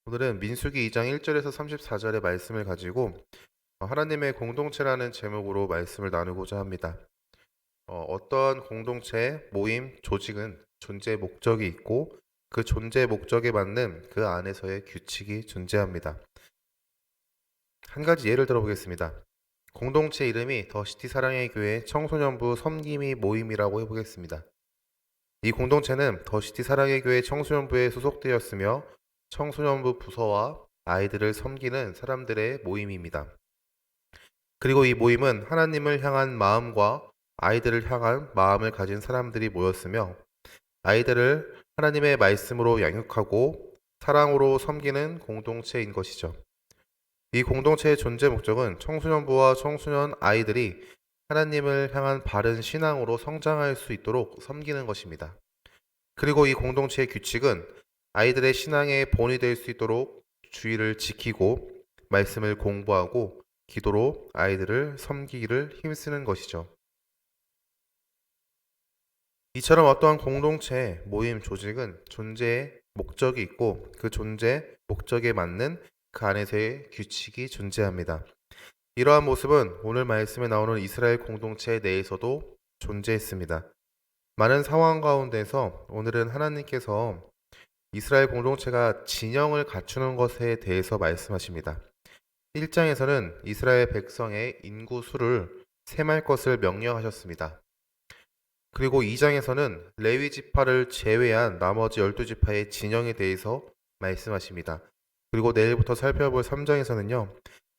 오늘은 민수기 2장 1절에서 34절의 말씀을 가지고 하나님의 공동체라는 제목으로 말씀을 나누고자 합니다. 어떠한 공동체, 모임, 조직은 존재 목적이 있고 그 존재 목적에 맞는 그 안에서의 규칙이 존재합니다. 한 가지 예를 들어보겠습니다. 공동체 이름이 더시티 사랑의 교회 청소년부 섬김이 모임이라고 해보겠습니다. 이 공동체는 더시티 사랑의 교회 청소년부에 소속되었으며 청소년부 부서와 아이들을 섬기는 사람들의 모임입니다. 그리고 이 모임은 하나님을 향한 마음과 아이들을 향한 마음을 가진 사람들이 모였으며 아이들을 하나님의 말씀으로 양육하고 사랑으로 섬기는 공동체인 것이죠. 이 공동체의 존재 목적은 청소년부와 청소년 아이들이 하나님을 향한 바른 신앙으로 성장할 수 있도록 섬기는 것입니다. 그리고 이 공동체의 규칙은 아이들의 신앙의 본이 될 수 있도록 주의를 지키고 말씀을 공부하고 기도로 아이들을 섬기기를 힘쓰는 것이죠. 이처럼 어떠한 공동체, 모임, 조직은 존재의 목적이 있고 그 존재 목적에 맞는 그 안에서의 규칙이 존재합니다. 이러한 모습은 오늘 말씀에 나오는 이스라엘 공동체 내에서도 존재했습니다. 많은 상황 가운데서 오늘은 하나님께서 이스라엘 공동체가 진영을 갖추는 것에 대해서 말씀하십니다. 1장에서는 이스라엘 백성의 인구 수를 셈할 것을 명령하셨습니다. 그리고 2장에서는 레위 지파를 제외한 나머지 12지파의 진영에 대해서 말씀하십니다. 그리고 내일부터 살펴볼 3장에서는요.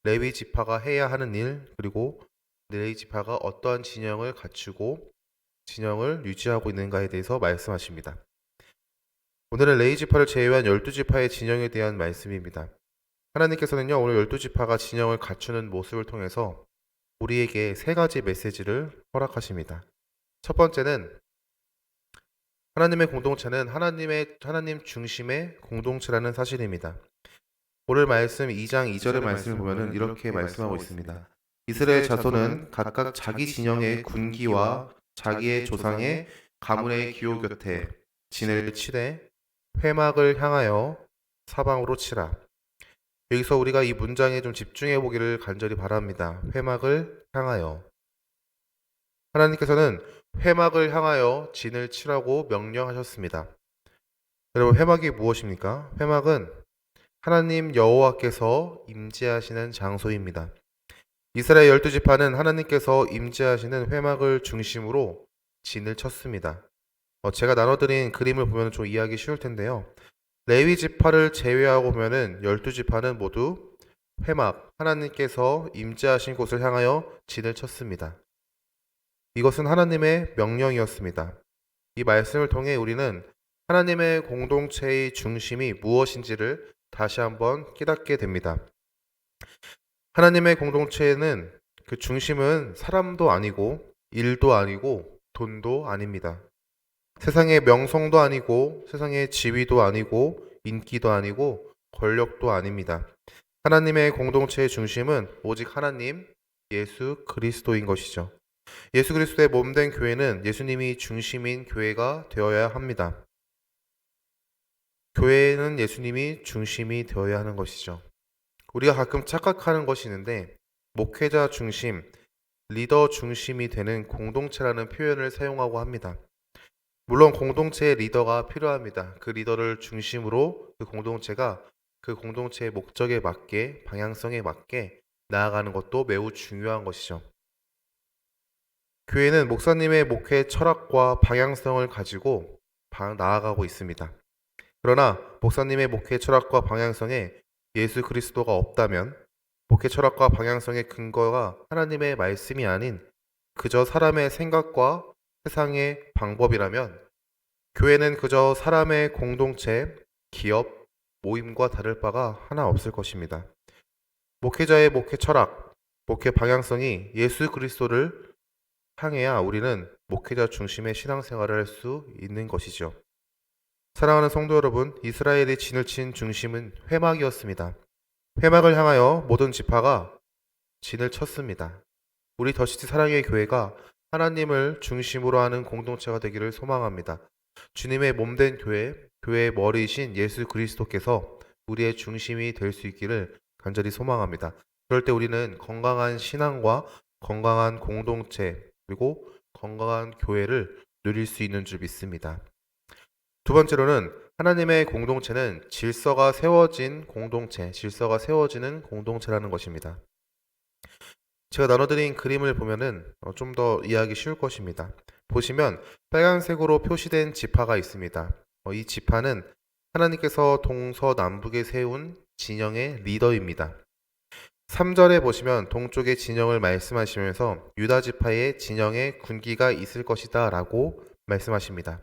레위 지파가 해야 하는 일, 그리고 레위 지파가 어떠한 진영을 갖추고 진영을 유지하고 있는가에 대해서 말씀하십니다. 오늘은 레위 지파를 제외한 12지파의 진영에 대한 말씀입니다. 하나님께서는요, 오늘 12지파가 진영을 갖추는 모습을 통해서 우리에게 세 가지 메시지를 허락하십니다. 첫 번째는 하나님의 공동체는 하나님 중심의 공동체라는 사실입니다. 오늘 말씀 2장 2절의 말씀을 보면 이렇게 말씀하고 있습니다. 이스라엘 자손은 각각 자기 진영의 군기와 자기의 조상의 가문의 기호 곁에 진을 치되 회막을 향하여 사방으로 치라. 여기서 우리가 이 문장에 좀 집중해 보기를 간절히 바랍니다. 회막을 향하여. 하나님께서는 회막을 향하여 진을 치라고 명령하셨습니다. 여러분, 회막이 무엇입니까? 회막은 하나님 여호와께서 임재하시는 장소입니다. 이스라엘 12지파는 하나님께서 임재하시는 회막을 중심으로 진을 쳤습니다. 제가 나눠드린 그림을 보면 좀 이해하기 쉬울 텐데요. 레위 지파를 제외하고 보면은 12지파는 모두 회막, 하나님께서 임재하신 곳을 향하여 진을 쳤습니다. 이것은 하나님의 명령이었습니다. 이 말씀을 통해 우리는 하나님의 공동체의 중심이 무엇인지를 다시 한번 깨닫게 됩니다. 하나님의 공동체는 그 중심은 사람도 아니고 일도 아니고 돈도 아닙니다. 세상의 명성도 아니고 세상의 지위도 아니고 인기도 아니고 권력도 아닙니다. 하나님의 공동체의 중심은 오직 하나님 예수 그리스도인 것이죠. 예수 그리스도의 몸된 교회는 예수님이 중심인 교회가 되어야 합니다. 교회는 예수님이 중심이 되어야 하는 것이죠. 우리가 가끔 착각하는 것이 있는데 목회자 중심, 리더 중심이 되는 공동체라는 표현을 사용하고 합니다. 물론 공동체의 리더가 필요합니다. 그 리더를 중심으로 그 공동체가 그 공동체의 목적에 맞게 방향성에 맞게 나아가는 것도 매우 중요한 것이죠. 교회는 목사님의 목회 철학과 방향성을 가지고 나아가고 있습니다. 그러나 목사님의 목회 철학과 방향성에 예수 그리스도가 없다면 목회 철학과 방향성의 근거가 하나님의 말씀이 아닌 그저 사람의 생각과 세상의 방법이라면 교회는 그저 사람의 공동체, 기업, 모임과 다를 바가 하나 없을 것입니다. 목회자의 목회 철학, 목회 방향성이 예수 그리스도를 향해야 우리는 목회자 중심의 신앙생활을 할 수 있는 것이죠. 사랑하는 성도 여러분, 이스라엘이 진을 친 중심은 회막이었습니다. 회막을 향하여 모든 지파가 진을 쳤습니다. 우리 더시티 사랑의 교회가 하나님을 중심으로 하는 공동체가 되기를 소망합니다. 주님의 몸된 교회, 교회의 머리이신 예수 그리스도께서 우리의 중심이 될 수 있기를 간절히 소망합니다. 그럴 때 우리는 건강한 신앙과 건강한 공동체 그리고 건강한 교회를 누릴 수 있는 줄 믿습니다. 두 번째로는 하나님의 공동체는 질서가 세워진 공동체, 질서가 세워지는 공동체라는 것입니다. 제가 나눠드린 그림을 보면은 좀 더 이해하기 쉬울 것입니다. 보시면 빨간색으로 표시된 지파가 있습니다. 이 지파는 하나님께서 동서남북에 세운 진영의 리더입니다. 3절에 보시면 동쪽의 진영을 말씀하시면서 유다 지파의 진영에 군기가 있을 것이다 라고 말씀하십니다.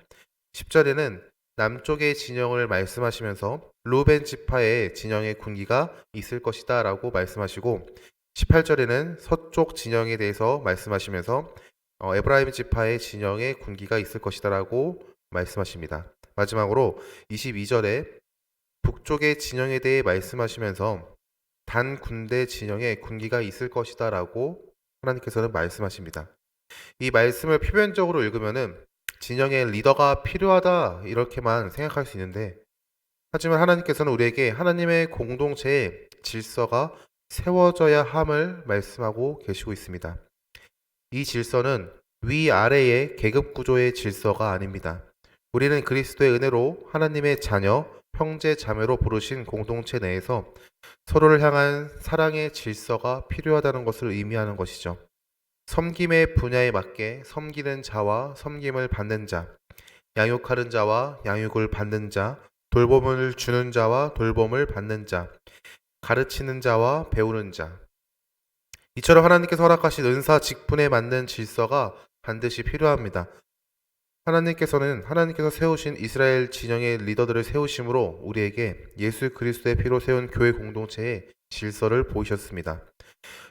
10절에는 남쪽의 진영을 말씀하시면서 루벤 지파의 진영에 군기가 있을 것이다 라고 말씀하시고 18절에는 서쪽 진영에 대해서 말씀하시면서 에브라임 지파의 진영에 군기가 있을 것이다 라고 말씀하십니다. 마지막으로 22절에 북쪽의 진영에 대해 말씀하시면서 단 군대 진영에 군기가 있을 것이다 라고 하나님께서는 말씀하십니다. 이 말씀을 표면적으로 읽으면은 진영의 리더가 필요하다 이렇게만 생각할 수 있는데 하지만 하나님께서는 우리에게 하나님의 공동체의 질서가 세워져야 함을 말씀하고 계시고 있습니다. 이 질서는 위아래의 계급 구조의 질서가 아닙니다. 우리는 그리스도의 은혜로 하나님의 자녀, 형제, 자매로 부르신 공동체 내에서 서로를 향한 사랑의 질서가 필요하다는 것을 의미하는 것이죠. 섬김의 분야에 맞게 섬기는 자와 섬김을 받는 자, 양육하는 자와 양육을 받는 자, 돌봄을 주는 자와 돌봄을 받는 자, 가르치는 자와 배우는 자. 이처럼 하나님께서 허락하신 은사 직분에 맞는 질서가 반드시 필요합니다. 하나님께서 세우신 이스라엘 진영의 리더들을 세우심으로 우리에게 예수 그리스도의 피로 세운 교회 공동체의 질서를 보이셨습니다.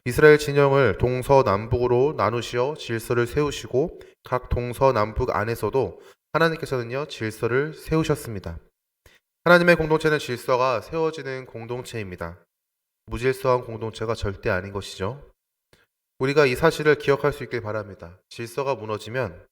이스라엘 진영을 동서남북으로 나누시어 질서를 세우시고 각 동서남북 안에서도 하나님께서는요 질서를 세우셨습니다. 하나님의 공동체는 질서가 세워지는 공동체입니다. 무질서한 공동체가 절대 아닌 것이죠. 우리가 이 사실을 기억할 수 있길 바랍니다. 질서가 무너지면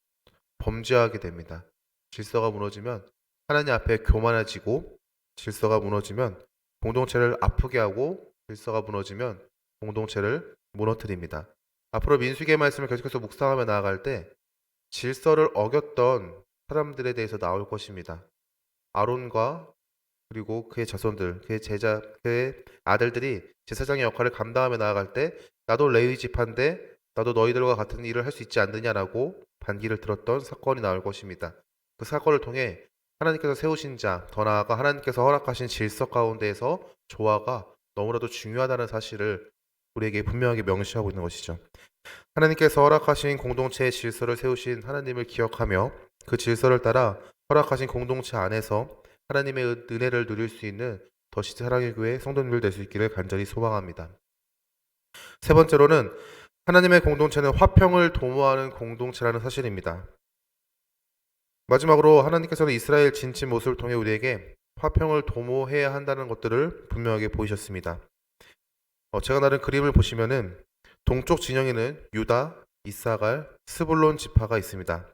범죄하게 됩니다. 질서가 무너지면 하나님 앞에 교만해지고 질서가 무너지면 공동체를 아프게 하고 질서가 무너지면 공동체를 무너뜨립니다. 앞으로 민수기의 말씀을 계속해서 묵상하며 나아갈 때 질서를 어겼던 사람들에 대해서 나올 것입니다. 아론과 그리고 그의 자손들, 그의 제자, 그의 아들들이 제사장의 역할을 감당하며 나아갈 때 나도 레위 지파인데 나도 너희들과 같은 일을 할 수 있지 않느냐라고 반기를 들었던 사건이 나올 것입니다. 그 사건을 통해 하나님께서 세우신 자, 더 나아가 하나님께서 허락하신 질서 가운데에서 조화가 너무나도 중요하다는 사실을 우리에게 분명하게 명시하고 있는 것이죠. 하나님께서 허락하신 공동체의 질서를 세우신 하나님을 기억하며 그 질서를 따라 허락하신 공동체 안에서 하나님의 은혜를 누릴 수 있는 더시드 사랑의 교회 성도님들 될 수 있기를 간절히 소망합니다. 세 번째로는 하나님의 공동체는 화평을 도모하는 공동체라는 사실입니다. 마지막으로 하나님께서는 이스라엘 진치 모습을 통해 우리에게 화평을 도모해야 한다는 것들을 분명하게 보이셨습니다. 제가 나른 그림을 보시면은 동쪽 진영에는 유다, 이사갈, 스불론 지파가 있습니다.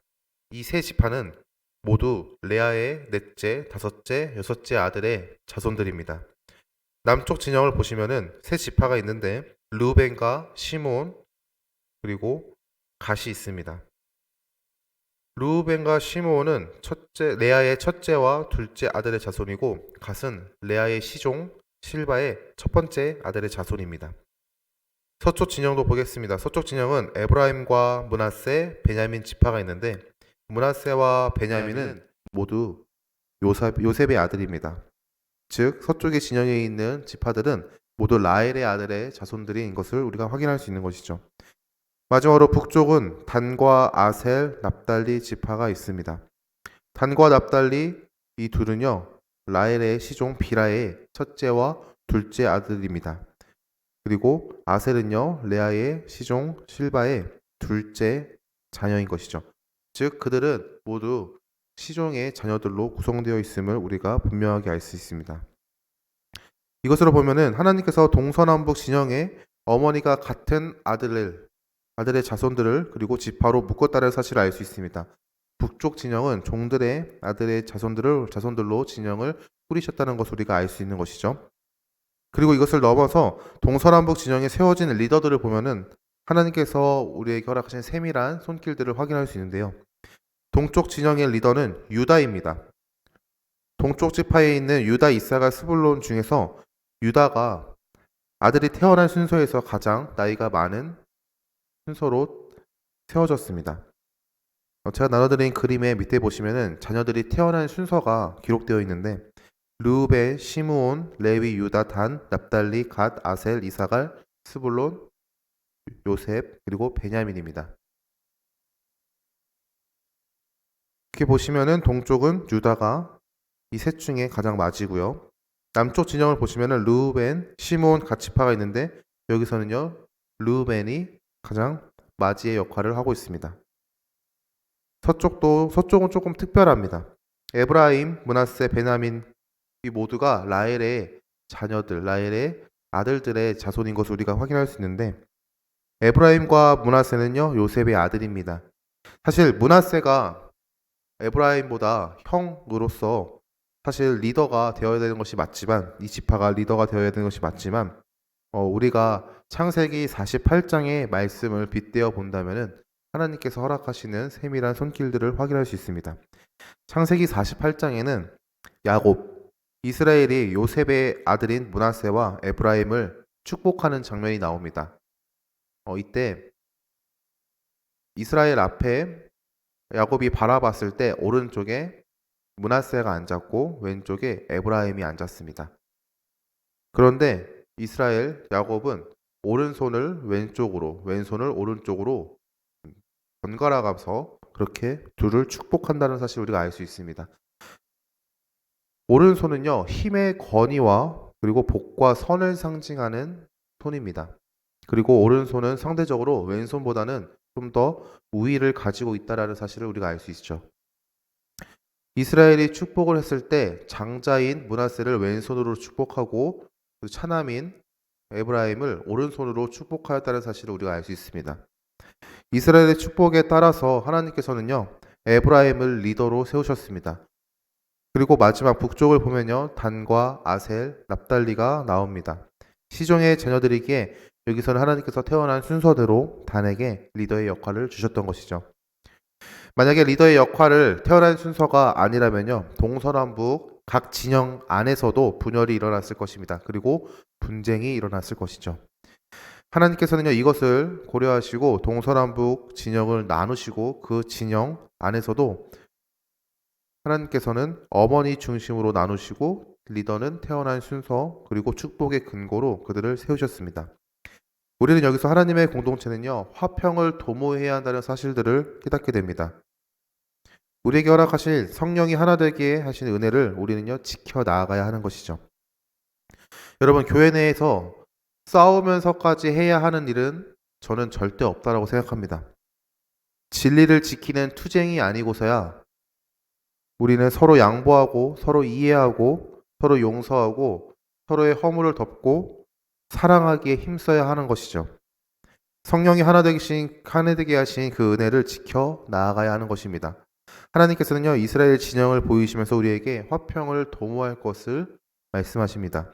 이 세 지파는 모두 레아의 넷째, 다섯째, 여섯째 아들의 자손들입니다. 남쪽 진영을 보시면은 세 지파가 있는데 르우벤과 시므온 그리고 갓이 있습니다. 르우벤과 시므온은 레아의 첫째와 둘째 아들의 자손이고 갓은 레아의 시종 실바의 첫 번째 아들의 자손입니다. 서쪽 진영도 보겠습니다. 서쪽 진영은 에브라임과 므낫세, 베냐민 지파가 있는데 므낫세와 베냐민은 모두 요셉의 아들입니다. 즉 서쪽의 진영에 있는 지파들은 모두 라헬의 아들의 자손들인 것을 우리가 확인할 수 있는 것이죠. 마지막으로 북쪽은 단과 아셀, 납달리 지파가 있습니다. 단과 납달리 이 둘은요 라헬의 시종 비라의 첫째와 둘째 아들입니다. 그리고 아셀은요 레아의 시종 실바의 둘째 자녀인 것이죠. 즉 그들은 모두 시종의 자녀들로 구성되어 있음을 우리가 분명하게 알 수 있습니다. 이것으로 보면은 하나님께서 동서남북 진영에 어머니가 같은 아들의 자손들을 그리고 지파로 묶었다는 사실을 알 수 있습니다. 북쪽 진영은 종들의 아들의 자손들로 진영을 뿌리셨다는 것을 우리가 알 수 있는 것이죠. 그리고 이것을 넘어서 동서남북 진영에 세워진 리더들을 보면은 하나님께서 우리에게 허락하신 세밀한 손길들을 확인할 수 있는데요. 동쪽 진영의 리더는 유다입니다. 동쪽 지파에 있는 유다, 이사갈, 스불론 중에서 유다가 아들이 태어난 순서에서 가장 나이가 많은 순서로 세워졌습니다. 제가 나눠드린 그림의 밑에 보시면은 자녀들이 태어난 순서가 기록되어 있는데 르우벤, 시므온, 레위, 유다, 단, 납달리, 갓, 아셀, 이사갈, 스불론, 요셉 그리고 베냐민입니다. 이렇게 보시면은 동쪽은 유다가 이 셋 중에 가장 맞이고요. 남쪽 진영을 보시면은 르우벤, 시므온, 갓 지파가 있는데 여기서는요 르우벤이 가장 맞이의 역할을 하고 있습니다. 서쪽은 조금 특별합니다. 에브라임, 므낫세, 베냐민 이 모두가 라헬의 자녀들, 라헬의 아들들의 자손인 것을 우리가 확인할 수 있는데 에브라임과 므낫세는요 요셉의 아들입니다. 사실 므낫세가 에브라임보다 형으로서 사실 리더가 되어야 되는 것이 맞지만 이 지파가 리더가 되어야 되는 것이 맞지만 우리가 창세기 48장의 말씀을 빗대어 본다면은 하나님께서 허락하시는 세밀한 손길들을 확인할 수 있습니다. 창세기 48장에는 야곱, 이스라엘이 요셉의 아들인 므낫세와 에브라임을 축복하는 장면이 나옵니다. 이때 이스라엘 앞에 야곱이 바라봤을 때 오른쪽에 므낫세가 앉았고 왼쪽에 에브라임이 앉았습니다. 그런데 이스라엘 야곱은 오른손을 왼쪽으로, 왼손을 오른쪽으로 번갈아 가면서 그렇게 둘을 축복한다는 사실을 우리가 알 수 있습니다. 오른손은요 힘의 권위와 그리고 복과 선을 상징하는 손입니다. 그리고 오른손은 상대적으로 왼손보다는 좀 더 우위를 가지고 있다라는 사실을 우리가 알 수 있죠. 이스라엘이 축복을 했을 때 장자인 므낫세를 왼손으로 축복하고 차남인 에브라임을 오른손으로 축복하였다는 사실을 우리가 알 수 있습니다. 이스라엘의 축복에 따라서 하나님께서는요 에브라임을 리더로 세우셨습니다. 그리고 마지막 북쪽을 보면요 단과 아셀, 납달리가 나옵니다. 시종의 자녀들이기에 여기서는 하나님께서 태어난 순서대로 단에게 리더의 역할을 주셨던 것이죠. 만약에 리더의 역할을 태어난 순서가 아니라면요 동서남북 각 진영 안에서도 분열이 일어났을 것입니다. 그리고 분쟁이 일어났을 것이죠. 하나님께서는요 이것을 고려하시고 동서남북 진영을 나누시고 그 진영 안에서도 하나님께서는 어머니 중심으로 나누시고 리더는 태어난 순서 그리고 축복의 근거로 그들을 세우셨습니다. 우리는 여기서 하나님의 공동체는요 화평을 도모해야 한다는 사실들을 깨닫게 됩니다. 우리에게 허락하실 성령이 하나 되게 하신 은혜를 우리는요 지켜 나아가야 하는 것이죠. 여러분 교회 내에서 싸우면서까지 해야 하는 일은 저는 절대 없다라고 생각합니다. 진리를 지키는 투쟁이 아니고서야 우리는 서로 양보하고 서로 이해하고 서로 용서하고 서로의 허물을 덮고 사랑하기에 힘써야 하는 것이죠. 성령이 하나 되게 하신 그 은혜를 지켜 나아가야 하는 것입니다. 하나님께서는요 이스라엘 진영을 보이시면서 우리에게 화평을 도모할 것을 말씀하십니다.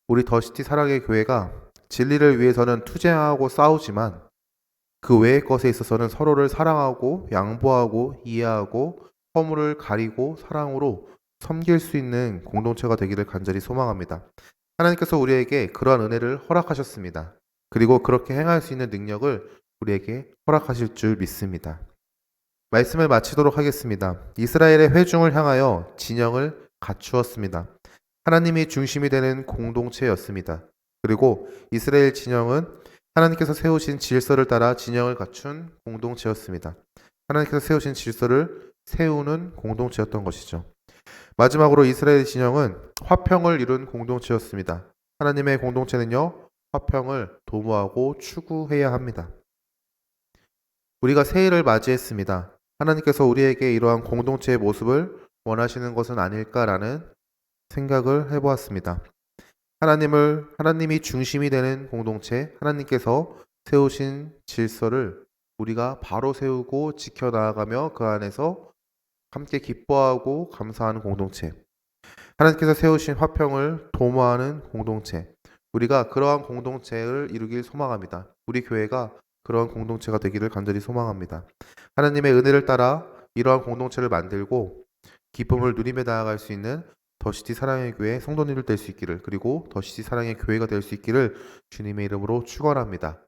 우리 더시티 사랑의 교회가 진리를 위해서는 투쟁하고 싸우지만 그 외의 것에 있어서는 서로를 사랑하고 양보하고 이해하고 허물을 가리고 사랑으로 섬길 수 있는 공동체가 되기를 간절히 소망합니다. 하나님께서 우리에게 그러한 은혜를 허락하셨습니다. 그리고 그렇게 행할 수 있는 능력을 우리에게 허락하실 줄 믿습니다. 말씀을 마치도록 하겠습니다. 이스라엘의 회중을 향하여 진영을 갖추었습니다. 하나님이 중심이 되는 공동체였습니다. 그리고 이스라엘 진영은 하나님께서 세우신 질서를 따라 진영을 갖춘 공동체였습니다. 하나님께서 세우신 질서를 세우는 공동체였던 것이죠. 마지막으로 이스라엘 진영은 화평을 이룬 공동체였습니다. 하나님의 공동체는요, 화평을 도모하고 추구해야 합니다. 우리가 새해를 맞이했습니다. 하나님께서 우리에게 이러한 공동체의 모습을 원하시는 것은 아닐까라는 생각을 해보았습니다. 하나님이 중심이 되는 공동체, 하나님께서 세우신 질서를 우리가 바로 세우고 지켜나가며 그 안에서 함께 기뻐하고 감사하는 공동체. 하나님께서 세우신 화평을 도모하는 공동체. 우리가 그러한 공동체를 이루길 소망합니다. 우리 교회가 그러한 공동체가 되기를 간절히 소망합니다. 하나님의 은혜를 따라 이러한 공동체를 만들고 기쁨을 누리며 나아갈 수 있는 더시티 사랑의 교회 성도님들 될 수 있기를, 그리고 더시티 사랑의 교회가 될 수 있기를 주님의 이름으로 축원합니다.